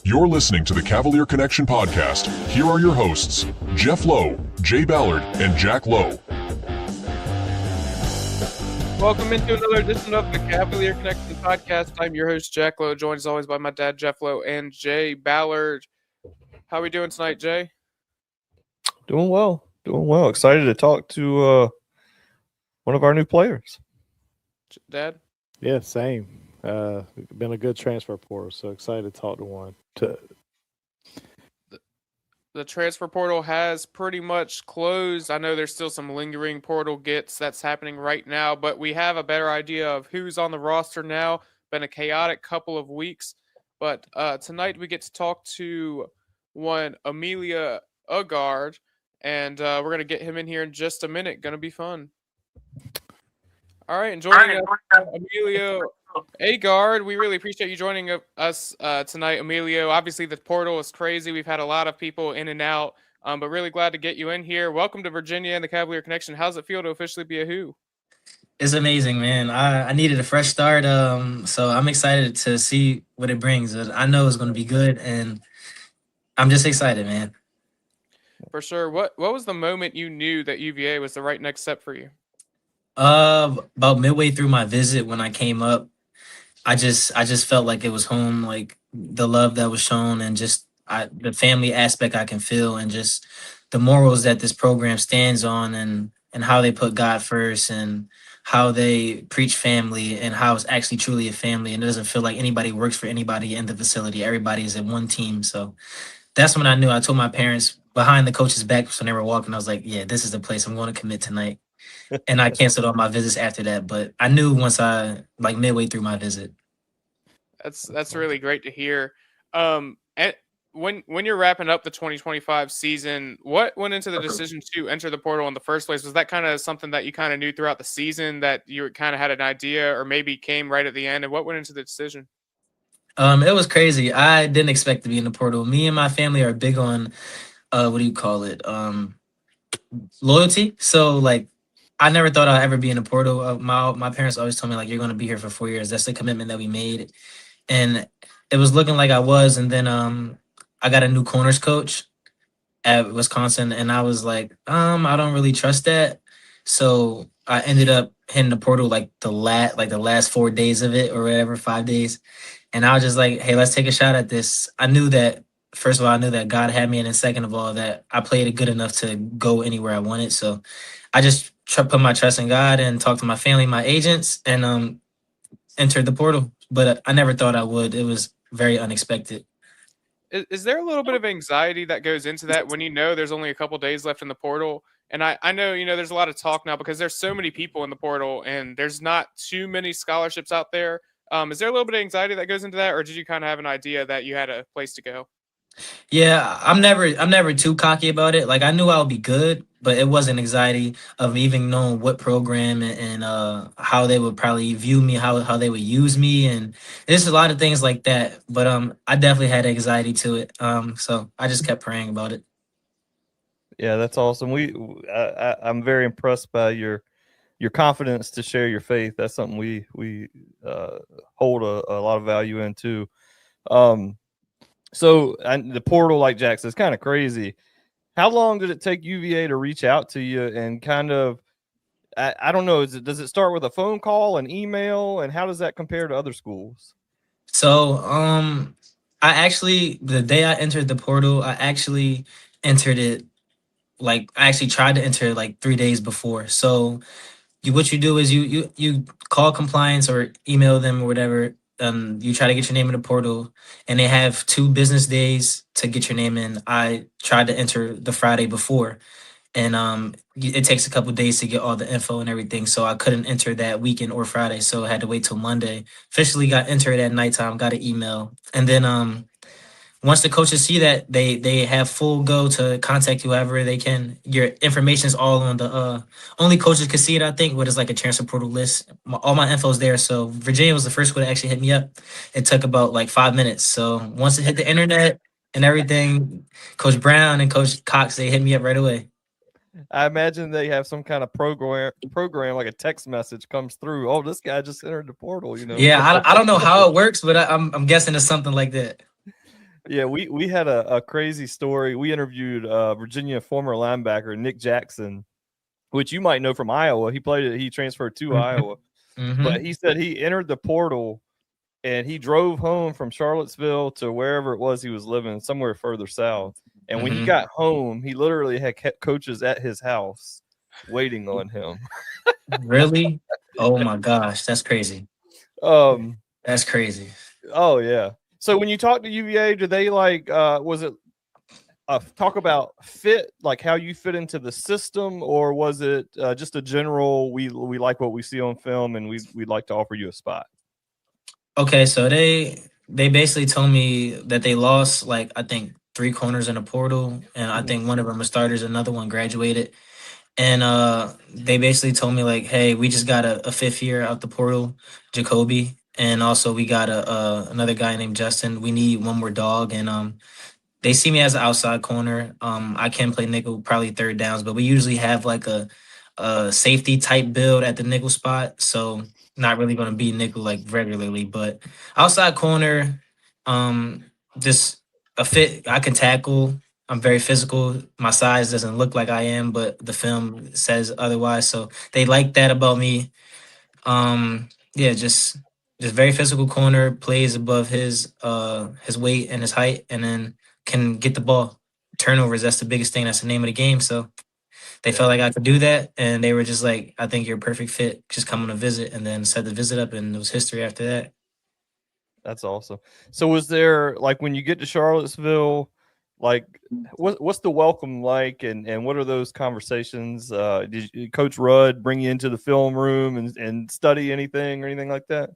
You're listening to the Cavalier Connection podcast. Here are your hosts, Jeff Lowe, Jay Ballard, and Jack Lowe. Welcome into another edition of the Cavalier Connection podcast. I'm your host, Jack Lowe, joined as always by my dad, Jeff Lowe, and Jay Ballard. How are we doing tonight, Jay? Doing well. Excited to talk to one of our new players. Dad? Yeah, same. Been a good transfer portal, so excited to talk to one. The transfer portal has pretty much closed. I know there's still some lingering portal gets that's happening right now, but we have a better idea of who's on the roster now. Been a chaotic couple of weeks, but tonight we get to talk to one Omillio Agard, and we're going to get him in here in just a minute. Going to be fun. All right, and joining us, Omillio Agard. We really appreciate you joining us tonight, Omillio. Obviously, the portal is crazy. We've had a lot of people in and out, but really glad to get you in here. Welcome to Virginia and the Cavalier Connection. How's it feel to officially be a Who? It's amazing, man. I needed a fresh start, so I'm excited to see what it brings. I know it's going to be good, and I'm just excited, man. For sure. What was the moment you knew that UVA was the right next step for you? About midway through my visit when I came up, I just felt like it was home, like the love that was shown and just the family aspect I can feel and just the morals that this program stands on and how they put God first and how they preach family and how it's actually truly a family and it doesn't feel like anybody works for anybody in the facility. Everybody is in one team. So that's when I knew. I told my parents behind the coach's back when they were walking, I was like, yeah, this is the place I'm going to commit tonight. And I canceled all my visits after that. But I knew once midway through my visit. That's really great to hear. And when you're wrapping up the 2025 season, what went into the decision to enter the portal in the first place? Was that kind of something that you kind of knew throughout the season that you kind of had an idea or maybe came right at the end? And what went into the decision? It was crazy. I didn't expect to be in the portal. Me and my family are big on, loyalty. So, like, I never thought I'd ever be in the portal. My parents always told me, like, you're going to be here for 4 years. That's the commitment that we made. And it was looking like I was. And then I got a new corners coach at Wisconsin. And I was like, I don't really trust that. So I ended up hitting the portal like the last 4 days of it or whatever, 5 days. And I was just like, hey, let's take a shot at this. I knew that, first of all, I knew that God had me. And then second of all, that I played it good enough to go anywhere I wanted. So I just put my trust in God and talked to my family, my agents, and entered the portal. But I never thought I would. It was very unexpected. Is there a little bit of anxiety that goes into that when you know there's only a couple days left in the portal? And I know, there's a lot of talk now because there's so many people in the portal and there's not too many scholarships out there. Is there a little bit of anxiety that goes into that, or did you kind of have an idea that you had a place to go? Yeah, I'm never too cocky about it. Like, I knew I would be good, but it wasn't anxiety of even knowing what program and how they would probably view me, how they would use me, and there's a lot of things like that. But I definitely had anxiety to it. So I just kept praying about it. Yeah, that's awesome. I'm very impressed by your confidence to share your faith. That's something we hold a lot of value in too. So the portal, like Jack says, is kind of crazy. How long did it take UVA to reach out to you and kind of, I don't know, does it start with a phone call, an email, and how does that compare to other schools? So the day I entered the portal, I actually entered it, like I actually tried to enter it like 3 days before. So what you do is you call compliance or email them or whatever. You try to get your name in the portal, and they have 2 business days to get your name in. I tried to enter the Friday before, and it takes a couple of days to get all the info and everything. So I couldn't enter that weekend or Friday, so I had to wait till Monday. Officially got entered at nighttime, got an email, and then once the coaches see that, they have full go to contact whoever they can. Your information is all on the only coaches can see it, I think, but it's like a transfer portal list. All my info is there. So Virginia was the first one to actually hit me up. It took about like 5 minutes. So once it hit the internet and everything, Coach Brown and Coach Cox, they hit me up right away. I imagine they have some kind of program like a text message comes through. Oh, this guy just entered the portal, Yeah, I don't know how it works, but I'm guessing it's something like that. Yeah, we had a crazy story. We interviewed Virginia former linebacker Nick Jackson, which you might know from Iowa. He transferred to Iowa. But Mm-hmm. he said he entered the portal and he drove home from Charlottesville to wherever it was he was living, somewhere further south. And when he Mm-hmm. got home, he literally had coaches at his house waiting on him. Really? Oh my gosh, that's crazy. Um, That's crazy. oh yeah. So when you talk to UVA, do they like was it talk about fit, like how you fit into the system, or was it just a general we like what we see on film and we'd like to offer you a spot? Okay, so they basically told me that they lost like I think three corners in the portal, and I think one of them was starters, another one graduated, and they basically told me like, hey, we just got a fifth year out the portal, Jacoby, and also we got another guy named Justin. We need one more dog, and they see me as an outside corner. I can play nickel, probably third downs, but we usually have like a safety type build at the nickel spot. So not really going to be nickel like regularly, but outside corner, um, just a fit. I can tackle. I'm very physical. My size doesn't look like I am, but the film says otherwise. So they like that about me. Yeah, just very physical corner, plays above his weight and his height, and then can get the ball. Turnovers, that's the biggest thing. That's the name of the game. So they Yeah. felt like I could do that, and they were just like, "I think you're a perfect fit. Just come on a visit," and then set the visit up, and it was history after that. That's awesome. So was there like when you get to Charlottesville, like what's the welcome like and what are those conversations? Did Coach Rudd bring you into the film room and study anything or anything like that?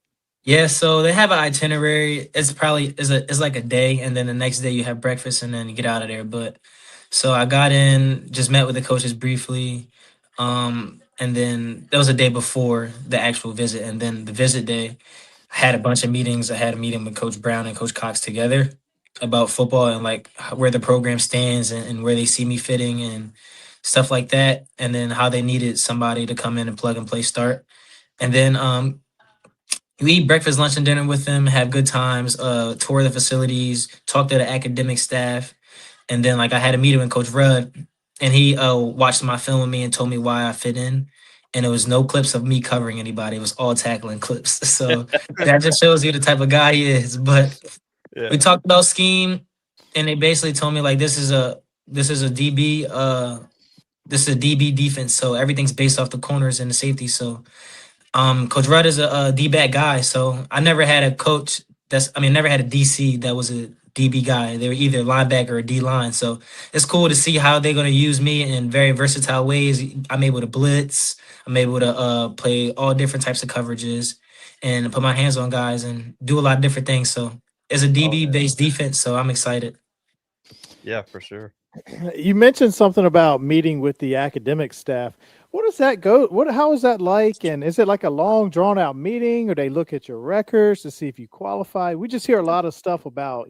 Yeah, so they have an itinerary. It's like a day, and then the next day you have breakfast, and then you get out of there. But so I got in, just met with the coaches briefly, and then that was a day before the actual visit, and then the visit day, I had a bunch of meetings. I had a meeting with Coach Brown and Coach Cox together about football and like where the program stands and where they see me fitting and stuff like that, and then how they needed somebody to come in and plug and play start, and then you eat breakfast, lunch, and dinner with them, have good times, tour the facilities, talk to the academic staff, and then like I had a meeting with Coach Rudd, and he watched my film with me and told me why I fit in. And it was no clips of me covering anybody. It was all tackling clips. So that just shows you the type of guy he is. But Yeah. we talked about scheme, and they basically told me like this is a DB this is a DB defense. So everything's based off the corners and the safety. So Coach Rudd is a D back guy, so I never had a coach never had a DC that was a DB guy. They were either linebacker or D line. So it's cool to see how they're going to use me in very versatile ways. I'm able to blitz. I'm able to play all different types of coverages and put my hands on guys and do a lot of different things. So it's a Oh, DB yeah. based defense. So I'm excited. Yeah, for sure. You mentioned something about meeting with the academic staff. What does that go? How is that like? And is it like a long, drawn out meeting, or they look at your records to see if you qualify? We just hear a lot of stuff about,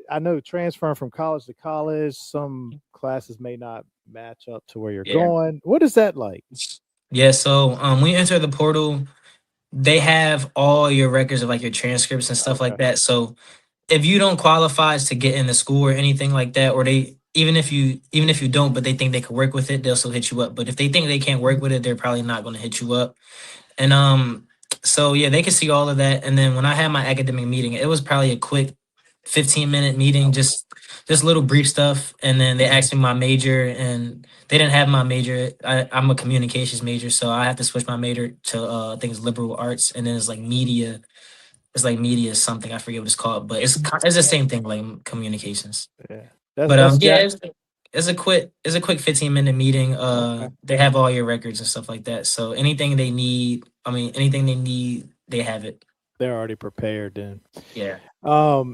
I know transferring from college to college, some classes may not match up to where you're Yeah. going. What is that like? Yeah. So when you enter the portal, they have all your records of like your transcripts and stuff like that. So if you don't qualify to get into school or anything like that, or they even if you don't, but they think they could work with it, they'll still hit you up. But if they think they can't work with it, they're probably not going to hit you up. And so yeah, they can see all of that. And then when I had my academic meeting, it was probably a quick 15-minute meeting, just little brief stuff. And then they asked me my major, and they didn't have my major. I'm a communications major, so I have to switch my major to I think it's liberal arts, and then it's like media. It's like media something. I forget what it's called, but it's the same thing, like communications. Yeah, But that's yeah, Jack. it's a quick 15-minute meeting. They have all your records and stuff like that. So anything they need, they have it. They're already prepared then. Yeah.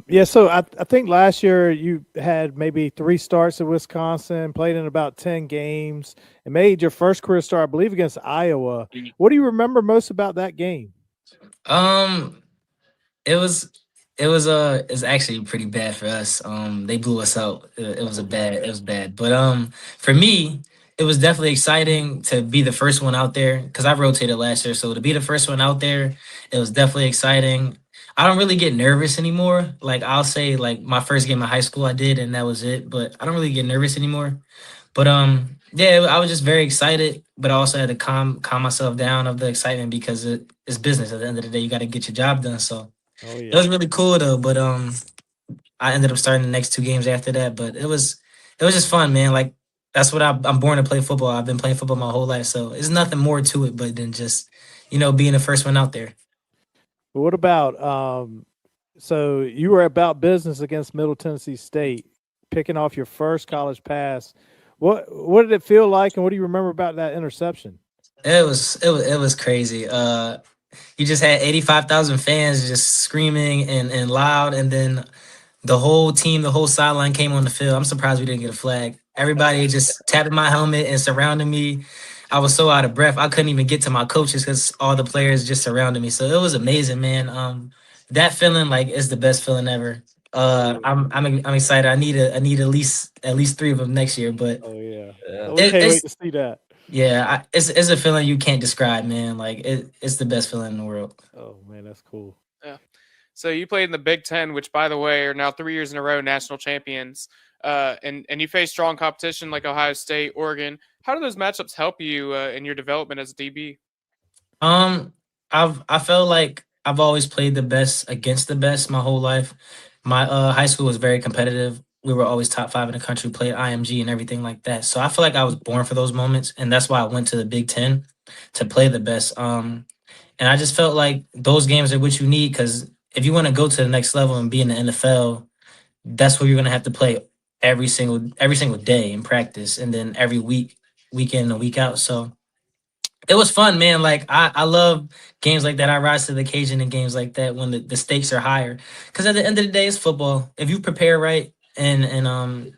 Yeah, so I think last year you had maybe 3 starts at Wisconsin, played in about 10 games, and made your first career start, I believe, against Iowa. What do you remember most about that game? It was it's actually pretty bad for us. They blew us out. It was bad. But for me, it was definitely exciting to be the first one out there because I rotated last year. So to be the first one out there, it was definitely exciting. I don't really get nervous anymore. Like I'll say like my first game in high school I did and that was it, but I don't really get nervous anymore. But yeah, I was just very excited, but I also had to calm myself down of the excitement because it's business. At the end of the day, you got to get your job done. So Oh it was yeah. really cool though. But I ended up starting the next 2 games after that. But it was just fun, man. Like that's what I'm born to play football. I've been playing football my whole life, so there's nothing more to it but than just being the first one out there. But what about so you were about business against Middle Tennessee State, picking off your first college pass. What did it feel like, and what do you remember about that interception? It was crazy. You just had 85,000 fans just screaming and loud, and then the whole team, the whole sideline came on the field. I'm surprised we didn't get a flag. Everybody just tapping my helmet and surrounding me. I was so out of breath. I couldn't even get to my coaches because all the players just surrounded me. So it was amazing, man. That feeling like is the best feeling ever. Oh yeah. I'm excited. I need at least 3 of them next year. But Oh yeah. Yeah. We can't wait it's to see that. yeah, it's a feeling you can't describe, man. Like it's the best feeling in the world. Oh man, that's cool. Yeah. So you played in the Big Ten, which, by the way, are now 3 years in a row national champions. And you face strong competition like Ohio State, Oregon. How do those matchups help you in your development as a DB? Um, I felt like I've always played the best against the best my whole life. My high school was very competitive. We were always top 5 in the country, played IMG and everything like that. So I feel like I was born for those moments, and that's why I went to the Big Ten to play the best. And I just felt like those games are what you need because if you want to go to the next level and be in the NFL, that's where you're gonna have to play every single day in practice, and then every week in and week out. So it was fun, man. Like I love games like that. I rise to the occasion in games like that when the stakes are higher. Because at the end of the day, it's football. If you prepare right and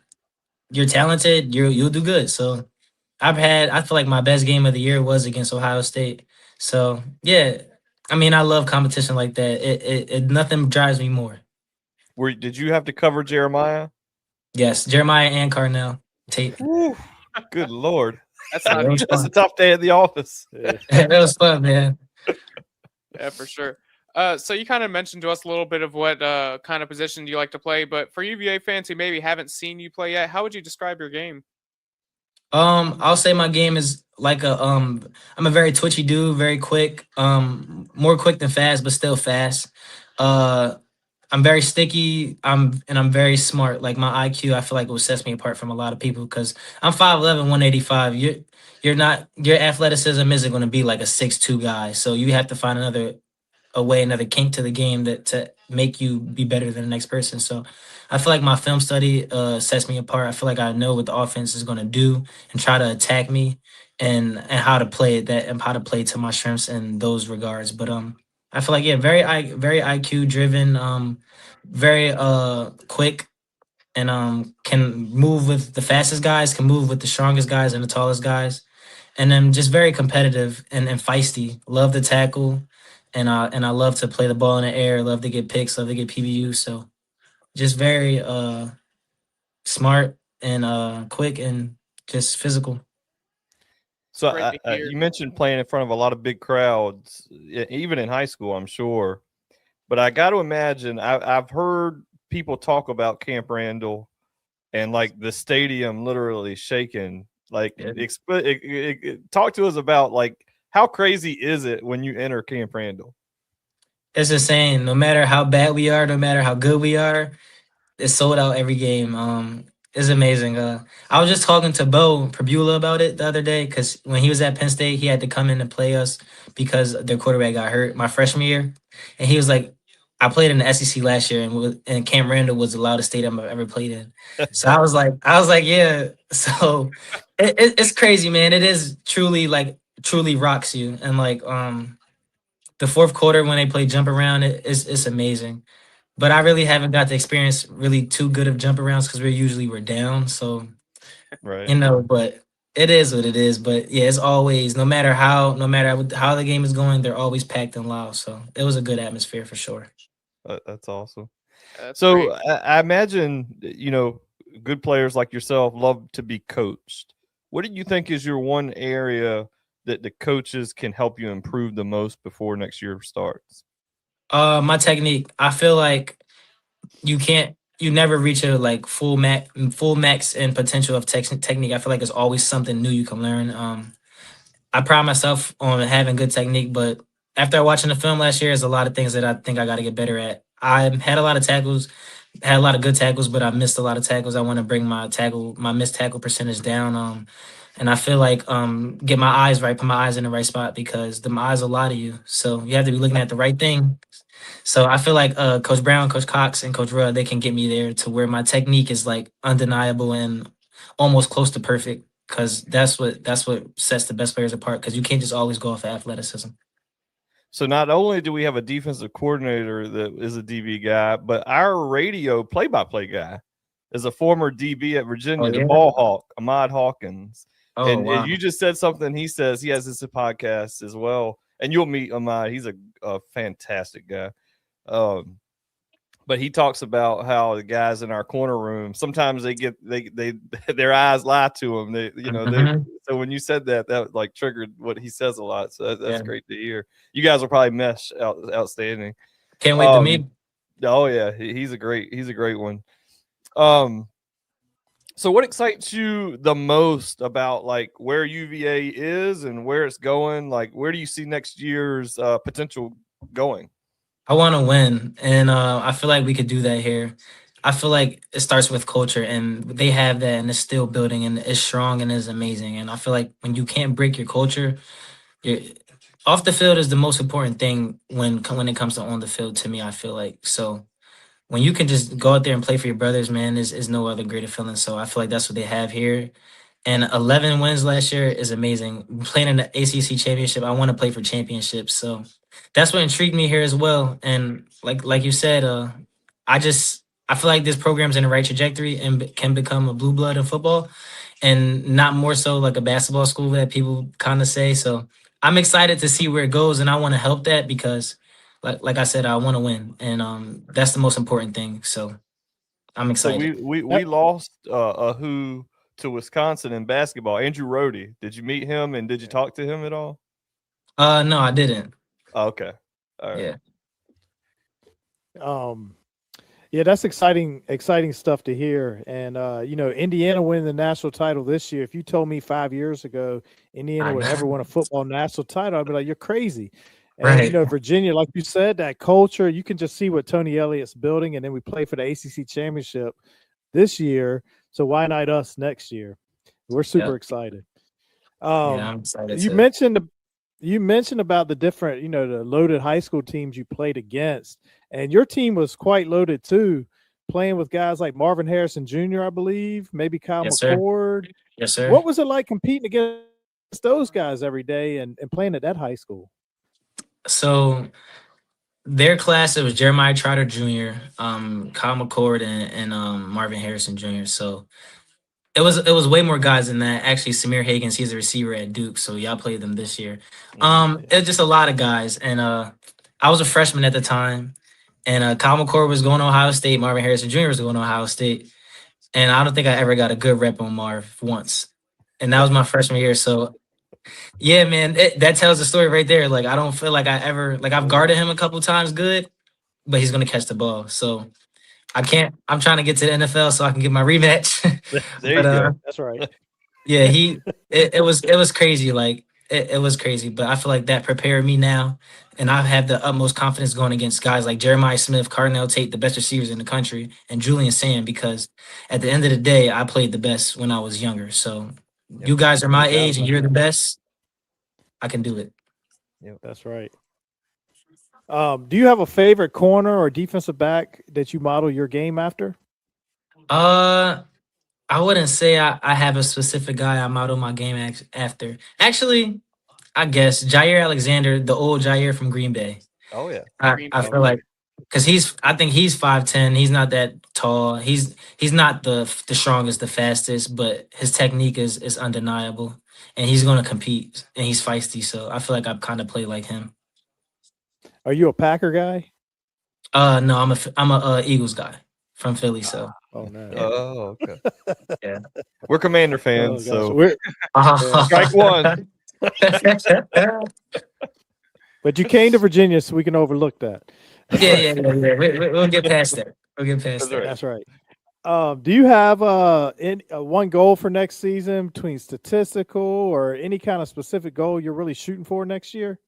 you're talented, you'll do good. So I feel like my best game of the year was against Ohio State. So yeah, I mean I love competition like that. It nothing drives me more. Did you have to cover Jeremiah? Yes, Jeremiah and Carnell tape. Woo, good Lord. That's Yeah, not it was easy. That's a fun. tough day at the office. Yeah. It was fun, man. Yeah, for sure. So you kind of mentioned to us a little bit of what kind of position you like to play, but for UVA fans who maybe haven't seen you play yet, how would you describe your game? I'll say my game is like I'm a very twitchy dude, very quick, more quick than fast, but still fast. Uh, I'm very sticky. I'm very smart. Like my IQ, I feel like it will sets me apart from a lot of people because I'm 5'11", 185. Your athleticism isn't going to be like a 6'2" guy. So you have to find another kink to the game that to make you be better than the next person. So I feel like my film study sets me apart. I feel like I know what the offense is going to do and try to attack me and how to play it that and how to play to my strengths in those regards. But I feel like yeah, very IQ driven, very quick and can move with the fastest guys, can move with the strongest guys and the tallest guys, and then just very competitive and feisty. Love to tackle, and I love to play the ball in the air. Love to get picks. Love to get PBU. So just very smart and quick and just physical. So Great to hear. you mentioned playing in front of a lot of big crowds, even in high school, I'm sure. But I got to imagine, I've heard people talk about Camp Randall and like the stadium literally shaking. Like, Yeah. talk to us about like how crazy is it when you enter Camp Randall? It's insane. No matter how bad we are, no matter how good we are, it's sold out every game. It's amazing. I was just talking to Bo Prabula about it the other day because when he was at Penn State, he had to come in and play us because their quarterback got hurt my freshman year, and he was like, "I played in the SEC last year, and Camp Randall was the loudest stadium I've ever played in." So I was like, yeah. So it's crazy, man. It is truly rocks you, and like the fourth quarter when they play jump around, it's amazing. But I really haven't got to experience really too good of jump arounds because we're down. So, Right. but it is what it is. But yeah, it's always no matter how the game is going, they're always packed and loud. So it was a good atmosphere for sure. That's awesome. That's So great. I imagine, good players like yourself love to be coached. What do you think is your one area that the coaches can help you improve the most before next year starts? My technique. I feel like you never reach a like full max and potential of technique. I feel like there's always something new you can learn. I pride myself on having good technique, but after watching the film last year, there's a lot of things that I think I got to get better at. I had a lot of tackles, had a lot of good tackles, but I missed a lot of tackles. I want to bring my missed tackle percentage down. And I feel like get my eyes right, put my eyes in the right spot because the eyes will lie to you. So you have to be looking at the right thing. So I feel like Coach Brown, Coach Cox, and Coach Rudd, they can get me there to where my technique is like undeniable and almost close to perfect. Because that's what sets the best players apart. Because you can't just always go off of athleticism. So not only do we have a defensive coordinator that is a DB guy, but our radio play-by-play guy is a former DB at Virginia, the ball hawk, Ahmad Hawkins. Oh, and wow. you just said something. He says he has this podcast as well, and you'll meet Ahmad. He's a fantastic guy. But he talks about how the guys in our corner room sometimes they their eyes lie to them. So when you said that like triggered what he says a lot. So that's great to hear. You guys will probably mesh outstanding. Can't wait to meet. Oh yeah, he's a great one. So what excites you the most about like where UVA is and where it's going? Like where do you see next year's potential going? I want to win, and I feel like we could do that here. I feel like it starts with culture, and they have that, and it's still building, and it's strong, and it's amazing. And I feel like when you can't break your culture, you're, off the field is the most important thing when it comes to on the field. To me, I feel like so. When you can just go out there and play for your brothers, man, is no other greater feeling. So I feel like that's what they have here. And 11 wins last year is amazing. Playing in the ACC championship, I want to play for championships. So that's what intrigued me here as well. And like you said, I feel like this program's in the right trajectory and can become a blue blood in football, and not more so like a basketball school that people kind of say. So I'm excited to see where it goes, and I want to help that because, like I said, I want to win, and that's the most important thing. So I'm excited. So we lost who to Wisconsin in basketball. Andrew Rohde. Did you meet him and did you talk to him at all? No, I didn't. Oh, okay. All right. Yeah. Yeah, that's exciting stuff to hear. And Indiana winning the national title this year. If you told me 5 years ago Indiana would ever win a football national title, I'd be like, you're crazy. And Right. Virginia, like you said, that culture, you can just see what Tony Elliott's building. And then we play for the ACC championship this year. So why not us next year? We're super excited. Yeah, I'm excited. You mentioned about the different, the loaded high school teams you played against, and your team was quite loaded too, playing with guys like Marvin Harrison Jr., I believe, maybe Kyle McCord. Yes, sir. What was it like competing against those guys every day and playing at that high school? So their class, it was Jeremiah Trotter Jr., Kyle McCord, and Marvin Harrison Jr. So it was way more guys than that. Actually, Samir Higgins, he's a receiver at Duke, so y'all played them this year. It was just a lot of guys, and I was a freshman at the time, and Kyle McCord was going to Ohio State, Marvin Harrison Jr. was going to Ohio State, and I don't think I ever got a good rep on Marv once, and that was my freshman year. So yeah, man, that tells the story right there. Like I don't feel like I've guarded him a couple times good, but he's gonna catch the ball. So I'm trying to get to the NFL so I can get my rematch. There you go. That's right. Yeah, it was crazy. Like it was crazy, but I feel like that prepared me now, and I have the utmost confidence going against guys like Jeremiah Smith, Cardinal Tate, the best receivers in the country, and Julian Sand, because at the end of the day, I played the best when I was younger. So you guys are my age and you're the best. I can do it. Yeah, that's right. Do you have a favorite corner or defensive back that you model your game after? I wouldn't say I have a specific guy I model my game after. Actually, I guess Jair Alexander, the old Jair from Green Bay. Oh yeah. I feel like because I think he's 5'10". He's not that tall. He's not the strongest, the fastest, but his technique is undeniable, and he's going to compete, and he's feisty. So I feel like I kind of play like him. Are you a Packer guy? No, I'm a Eagles guy from Philly. So. Oh no. Yeah. Oh, okay. Yeah. We're Commander fans, so we're strike one. But you came to Virginia, so we can overlook that. Yeah. We'll get past that. We'll get past That's that. right. That's right. Do you have one goal for next season between statistical or any kind of specific goal you're really shooting for next year?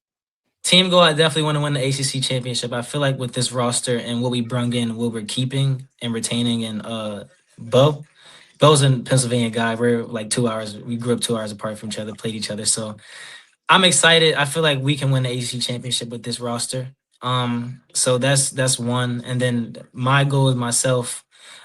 Team goal, I definitely want to win the ACC championship. I feel like with this roster and what we brung in, what we're keeping and retaining, and Bo's a Pennsylvania guy. We're like 2 hours. We grew up 2 hours apart from each other, played each other. So I'm excited. I feel like we can win the ACC championship with this roster. So that's one. And then my goal is myself.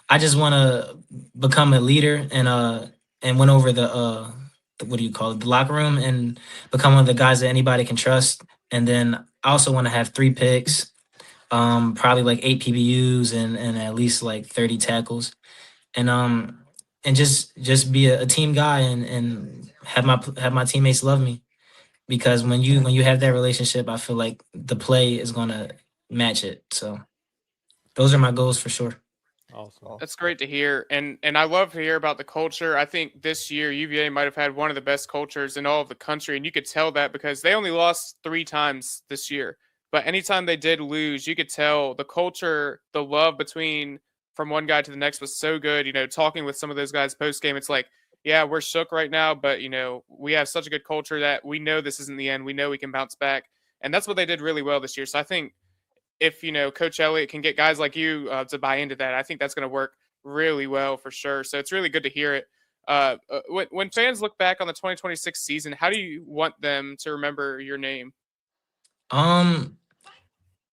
I just want to become a leader and win over what do you call it, the locker room, and become one of the guys that anybody can trust. And then I also want to have 3 picks, probably like 8 PBUs and at least like 30 tackles, and just be a team guy and have my teammates love me, because when you have that relationship, I feel like the play is gonna match it. So those are my goals for sure. Awesome. That's great to hear, and I love to hear about the culture. I think this year UVA might have had one of the best cultures in all of the country, and you could tell that because they only lost 3 times this year. But anytime they did lose, you could tell the culture, the love between from one guy to the next was so good. Talking with some of those guys post game, it's like, yeah, we're shook right now, but we have such a good culture that we know this isn't the end. We know we can bounce back, and that's what they did really well this year. So I think if Coach Elliott can get guys like you to buy into that, I think that's going to work really well for sure. So it's really good to hear it. When fans look back on the 2026 season, how do you want them to remember your name?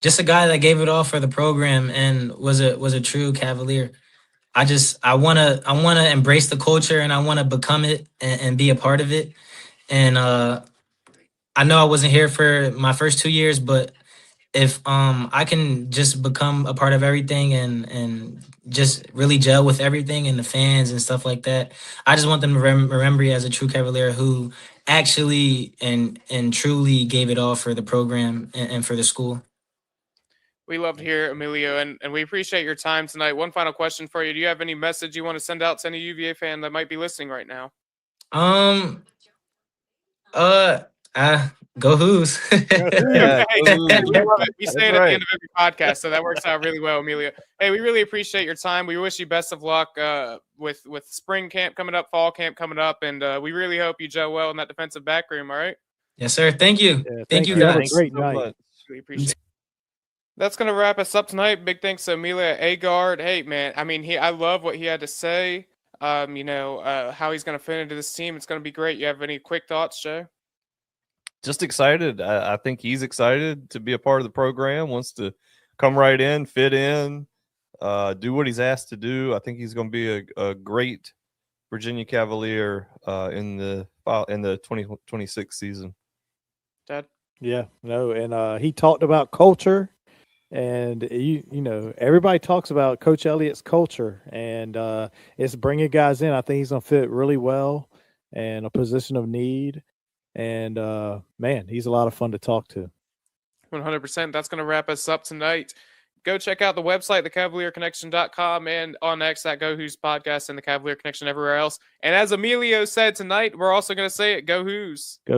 Just a guy that gave it all for the program and was a true Cavalier. I wanna embrace the culture, and I wanna become it and be a part of it. And I know I wasn't here for my first 2 years, but if I can just become a part of everything and just really gel with everything and the fans and stuff like that, I just want them to remember me as a true Cavalier who actually and truly gave it all for the program and for the school. We love to hear it, Emilio, and we appreciate your time tonight. One final question for you. Do you have any message you want to send out to any UVA fan that might be listening right now? Um, uh, Go Who's. Yeah, Hey, go we Hoos. love it. We say That's it at the right. end of every podcast, so that works out really well, Emilio. Hey, we really appreciate your time. We wish you best of luck with spring camp coming up, fall camp coming up, and we really hope you gel well in that defensive back room. All right. Yes, sir. Thank you. Yeah, Thank you, you. Have a guys. great so night. much. Really appreciate it. That's going to wrap us up tonight. Big thanks to Omillio Agard. Hey, man, I mean, I love what he had to say. How he's going to fit into this team. It's going to be great. You have any quick thoughts, Joe? Just excited. I think he's excited to be a part of the program, wants to come right in, fit in, do what he's asked to do. I think he's going to be a great Virginia Cavalier in the 2026 season. Dad? Yeah, no, and he talked about culture, and everybody talks about Coach Elliott's culture, and it's bringing guys in. I think he's gonna fit really well in a position of need, and man, he's a lot of fun to talk to. 100%. That's going to wrap us up tonight. Go check out the website, thecavalierconnection.com, and on X, that Go Who's podcast, and the Cavalier Connection everywhere else. And as Emilio said tonight, we're also going to say it, Go Who's.